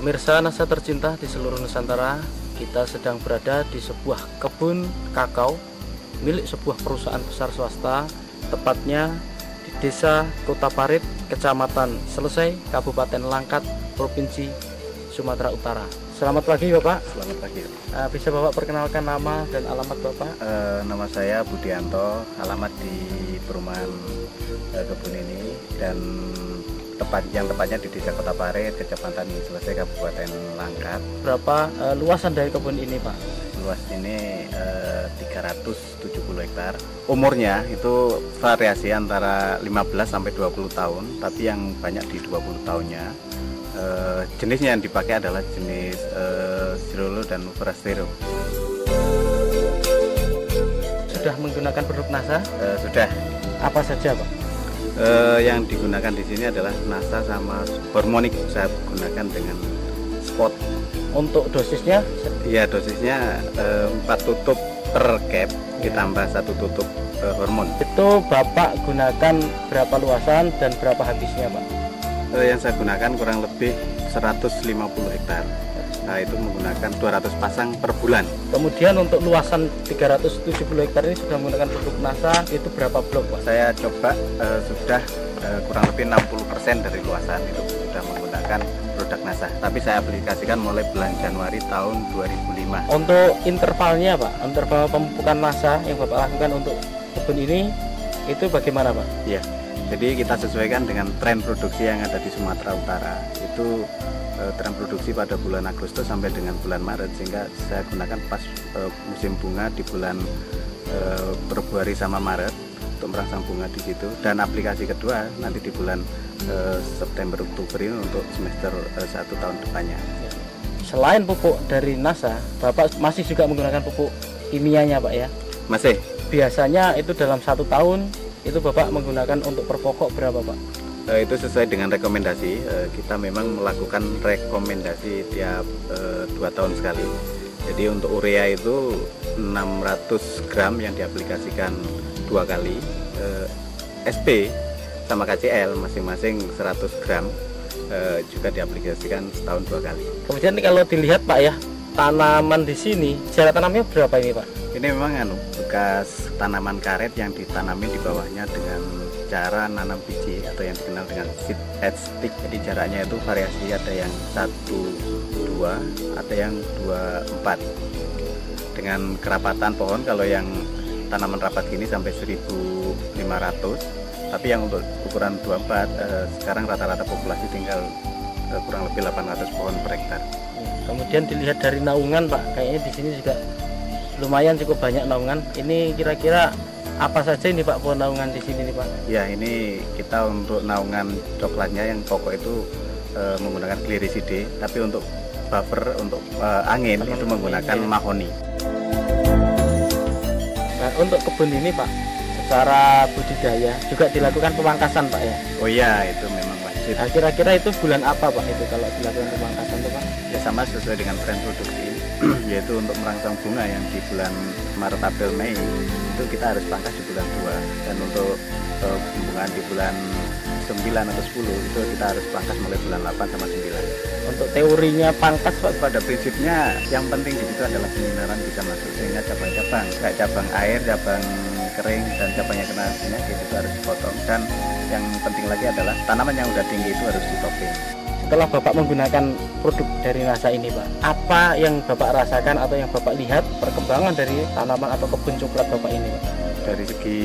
Pemirsa Nasa tercinta di seluruh Nusantara, kita sedang berada di sebuah kebun kakao milik sebuah perusahaan besar swasta, tepatnya di Desa Kota Parit, Kecamatan Selesai, Kabupaten Langkat, Provinsi Sumatera Utara. Selamat pagi Bapak. Selamat pagi. Bisa Bapak perkenalkan nama dan alamat Bapak? Nama saya Budianto, alamat di perumahan kebun ini, dan tepatnya di Desa Kota Parit, Kecamatan Selesai, Kabupaten Langkat. Berapa luasan dari kebun ini Pak? Luas ini 370 hektar. Umurnya itu variasi antara 15 sampai 20 tahun, tapi yang banyak di 20 tahunnya. Jenisnya yang dipakai adalah jenis Cirolo dan Forastero. Sudah menggunakan produk NASA? Sudah. Apa saja Pak? Yang digunakan di sini adalah NASA sama Hormonic. Saya gunakan dengan spot. Untuk dosisnya? Iya, dosisnya 4 tutup per cap ditambah 1 tutup hormon. Itu Bapak gunakan berapa luasan dan berapa habisnya Pak? Yang saya gunakan kurang lebih 150 hektar. Nah, itu menggunakan 200 pasang per bulan. Kemudian untuk luasan 370 hektar ini sudah menggunakan produk NASA, itu berapa blok Pak? Saya coba sudah kurang lebih 60% dari luasan itu sudah menggunakan produk NASA. Tapi saya aplikasikan mulai bulan Januari tahun 2005. Untuk intervalnya Pak, interval pemupukan NASA yang Bapak lakukan untuk kebun ini, itu bagaimana Pak? Iya, jadi kita sesuaikan dengan tren produksi yang ada di Sumatera Utara. Itu tren produksi pada bulan Agustus sampai dengan bulan Maret, sehingga saya gunakan pas musim bunga di bulan Februari sama Maret untuk merangsang bunga di situ, dan aplikasi kedua nanti di bulan September Oktober ini untuk semester 1 tahun depannya. Selain pupuk dari NASA, Bapak masih juga menggunakan pupuk kimianya Pak ya? Masih. Biasanya itu dalam 1 tahun itu Bapak menggunakan untuk per pokok berapa Pak? Itu sesuai dengan rekomendasi. Kita memang melakukan rekomendasi tiap 2 tahun sekali. Jadi untuk urea itu 600 gram yang diaplikasikan 2 kali. SP sama KCL masing-masing 100 gram juga diaplikasikan setahun 2 kali. Kemudian kalau dilihat Pak ya, tanaman di sini jarak tanamnya berapa ini Pak? Ini memang bekas tanaman karet yang ditanami di bawahnya dengan cara nanam biji atau yang dikenal dengan seed head stick. Jadi jaraknya itu variasi, ada yang 1-2, ada yang 2-4. Dengan kerapatan pohon, kalau yang tanaman rapat gini sampai 1.500. Tapi yang untuk ukuran 24 sekarang rata-rata populasi tinggal kurang lebih 800 pohon per hektar. Kemudian dilihat dari naungan Pak, kayaknya di sini juga lumayan cukup banyak naungan. Ini kira-kira apa saja ini Pak pohon naungan di sini nih Pak? Ya, ini kita untuk naungan coklatnya yang pokok itu menggunakan Gliricidae, tapi untuk buffer untuk angin itu menggunakan mahoni. Nah, untuk kebun ini Pak, secara budidaya juga dilakukan pemangkasan Pak ya? Oh iya, itu memang wajib. Nah, kira-kira itu bulan apa Pak itu kalau dilakukan pemangkasan itu Pak? Ya, sama sesuai dengan tren produksi ini, yaitu untuk merangsang bunga yang di bulan Maret, April, Mei itu kita harus pangkas di bulan 2, dan untuk pembungaan di bulan 9 atau 10 itu kita harus pangkas mulai bulan 8 sama 9. Untuk teorinya pangkas Pak? Pada prinsipnya yang penting di situ adalah penyinaran bisa masuk, sehingga cabang-cabang kayak cabang air, cabang kering, dan cabangnya kena penyakit itu harus dipotong. Dan yang penting lagi adalah tanaman yang udah tinggi itu harus ditoping. Setelah Bapak menggunakan produk dari NASA ini Pak, apa yang Bapak rasakan atau yang Bapak lihat perkembangan dari tanaman atau kebun coklat Bapak ini Pak? Dari segi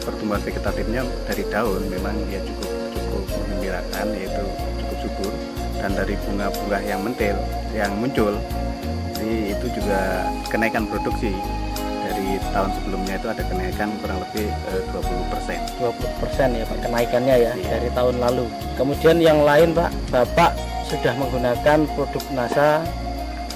pertumbuhan vegetatifnya dari daun memang ya cukup menggembirakan, yaitu cukup subur, dan dari bunga-bunga yang mentil yang muncul, jadi itu juga kenaikan produksi. Dari tahun sebelumnya itu ada kenaikan kurang lebih 20%. 20% ya Pak kenaikannya ya, iya, dari tahun lalu. Kemudian yang lain Pak, Bapak sudah menggunakan produk NASA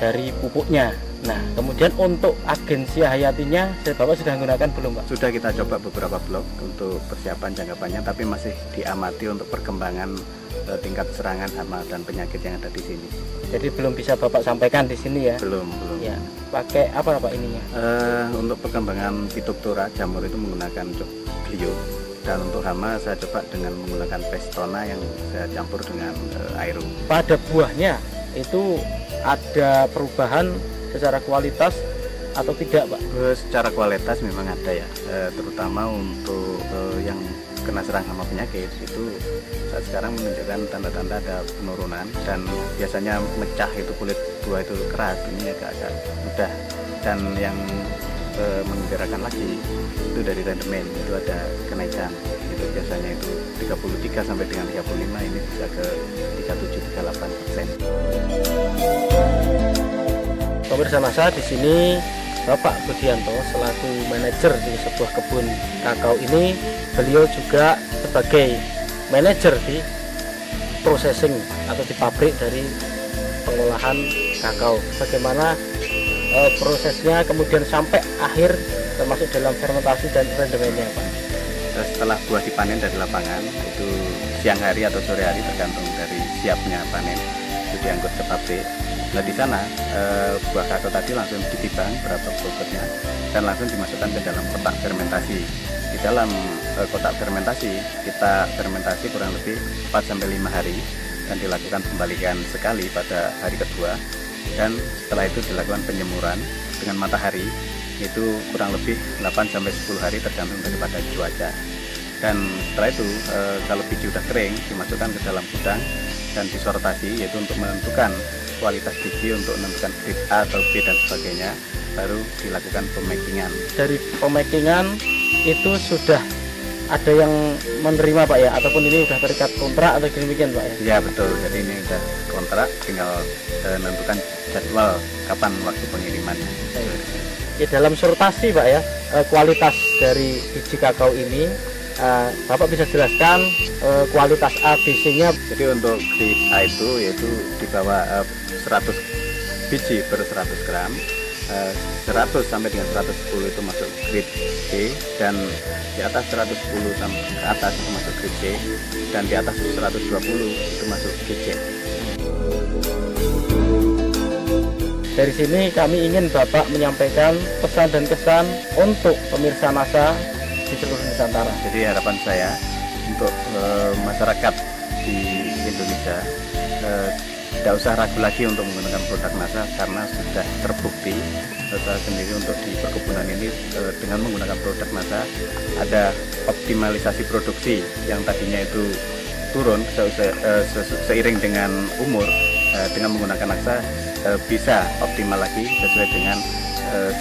dari pupuknya. Nah, kemudian untuk agensi hayatinya, Bapak sudah menggunakan belum Pak? Sudah kita coba beberapa blok untuk persiapan jangka panjang, tapi masih diamati untuk perkembangan tingkat serangan hama dan penyakit yang ada di sini. Jadi belum bisa Bapak sampaikan di sini ya? Belum. Ya. Pakai apa Pak ininya? Untuk perkembangan Phytophthora jamur itu menggunakan Glio, dan untuk hama saya coba dengan menggunakan Pestona yang saya campur dengan Aero. Pada buahnya itu ada perubahan secara kualitas atau tidak, Pak? Secara kualitas memang ada ya, terutama untuk yang kena serang hama penyakit itu saat sekarang menunjukkan tanda-tanda ada penurunan, dan biasanya mecah itu kulit buah itu keras, ini agak mudah. Dan yang menggembirakan lagi itu dari rendemen itu ada kenaikan, itu biasanya itu 33 sampai dengan 35, ini bisa ke 37-38%. Pemirsa Nasa, di sini Bapak Budianto selaku manajer di sebuah kebun kakao ini, beliau juga sebagai manajer di processing atau di pabrik dari pengolahan kakao. Bagaimana prosesnya kemudian sampai akhir, termasuk dalam fermentasi dan rendemennya, Pak? Setelah buah dipanen dari lapangan, itu siang hari atau sore hari tergantung dari siapnya panen, itu diangkut ke pabrik. Nah, di sana buah kakao tadi langsung ditimbang berapa bobotnya dan langsung dimasukkan ke dalam kotak fermentasi. Di dalam kotak fermentasi kita fermentasi kurang lebih 4-5 hari dan dilakukan pembalikan sekali pada hari kedua, dan setelah itu dilakukan penyemuran dengan matahari itu kurang lebih 8-10 hari tergantung daripada cuaca. Dan setelah itu kalau biji sudah kering dimasukkan ke dalam gudang dan disortasi, yaitu untuk menentukan kualitas biji, untuk menentukan grade A atau B dan sebagainya, baru dilakukan pemakingan. Dari pemakingan itu sudah ada yang menerima, Pak, ya, ataupun ini sudah terikat kontrak atau demikian, Pak, ya? Ya betul, jadi ini sudah kontrak, tinggal menentukan jadwal kapan waktu pengirimannya. Ya, dalam sortasi, Pak, ya, kualitas dari biji kakao ini, Bapak bisa jelaskan kualitas ABC-nya? Jadi untuk grade A itu yaitu di bawah 100 biji per 100 gram, 100 sampai dengan 110 itu masuk grade B, dan di atas 110 sampai ke atas itu masuk grade C, dan di atas 120 itu masuk grade C. Dari sini kami ingin Bapak menyampaikan pesan dan kesan untuk pemirsa Nasa di seluruh Nusantara. Jadi harapan saya untuk masyarakat di Indonesia tidak usah ragu lagi untuk menggunakan produk Nasa, karena sudah terbukti saya sendiri untuk di perkebunan ini dengan menggunakan produk Nasa ada optimalisasi produksi yang tadinya itu turun seiring dengan umur, dengan menggunakan Nasa bisa optimal lagi sesuai dengan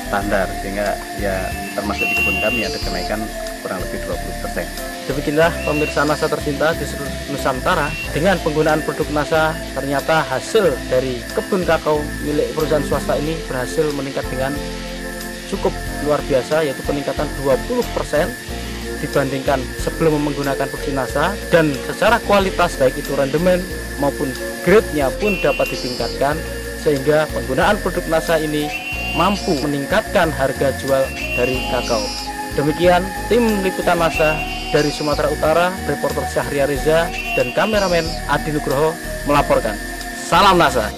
standar, sehingga ya termasuk di kebun kami ada kenaikan kurang lebih 20%. Demikianlah pemirsa Nasa tercinta di seluruh Nusantara, dengan penggunaan produk Nasa ternyata hasil dari kebun kakao milik perusahaan swasta ini berhasil meningkat dengan cukup luar biasa, yaitu peningkatan 20% dibandingkan sebelum menggunakan produk Nasa, dan secara kualitas baik itu rendemen maupun grade-nya pun dapat ditingkatkan, sehingga penggunaan produk Nasa ini mampu meningkatkan harga jual dari kakao. Demikian tim liputan Nasa dari Sumatera Utara, reporter Syahria Reza dan kameramen Adi Nugroho melaporkan. Salam Nasa.